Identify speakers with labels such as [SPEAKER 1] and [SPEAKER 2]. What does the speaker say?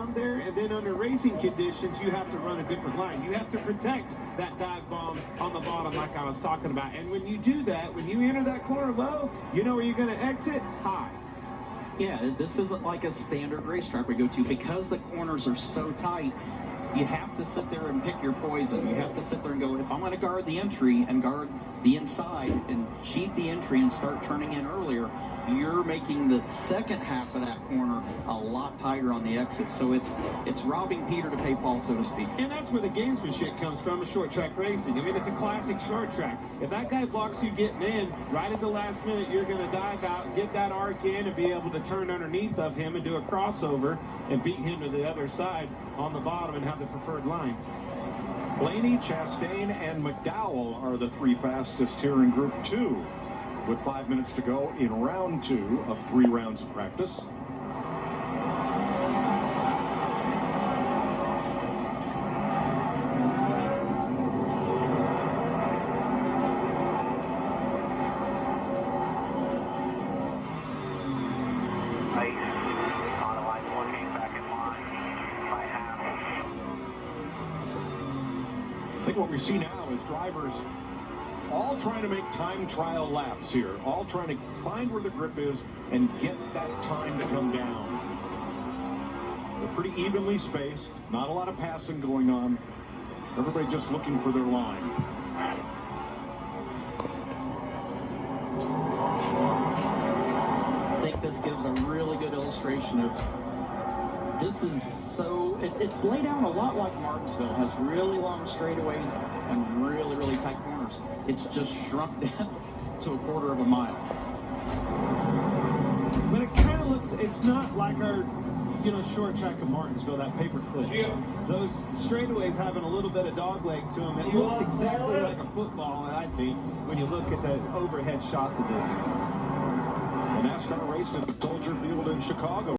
[SPEAKER 1] bomb there, and then under racing conditions, you have to run a different line. You have to protect that dive bomb on the bottom like I was talking about. And when you do that, when you enter that corner low, you know where you're going to exit? High.
[SPEAKER 2] Yeah, this isn't like a standard racetrack we go to. Because the corners are so tight, you have to sit there and pick your poison. You have to sit there and go, if I'm going to guard the entry and guard the inside and cheat the entry and start turning in earlier, you're making the second half of that corner a lot tighter on the exit. So it's robbing Peter to pay Paul, so to speak.
[SPEAKER 1] And that's where the gamesmanship comes from, a short track racing. I mean, it's a classic short track. If that guy blocks you getting in, right at the last minute, you're going to dive out, get that arc in, and be able to turn underneath of him and do a crossover and beat him to the other side on the bottom and have the preferred line.
[SPEAKER 3] Blaney, Chastain, and McDowell are the three fastest here in Group 2. With 5 minutes to go in round 2 of 3 rounds of practice. I think what we see now is drivers all trying to make time trial laps here, all trying to find where the grip is and get that time to come down. They're pretty evenly spaced, not a lot of passing going on. Everybody just looking for their line.
[SPEAKER 2] I think this gives a really good illustration of this is so, it's laid out a lot like Martinsville. It has really long straightaways and really tight corners. It's just shrunk down to a quarter of a mile.
[SPEAKER 1] But it kind of looks, it's not like our, short track of Martinsville, that paperclip. Yeah. Those straightaways having a little bit of dog leg to them. It looks exactly like a football, I think, when you look at the overhead shots of this.
[SPEAKER 3] The NASCAR raced at Soldier Field in Chicago.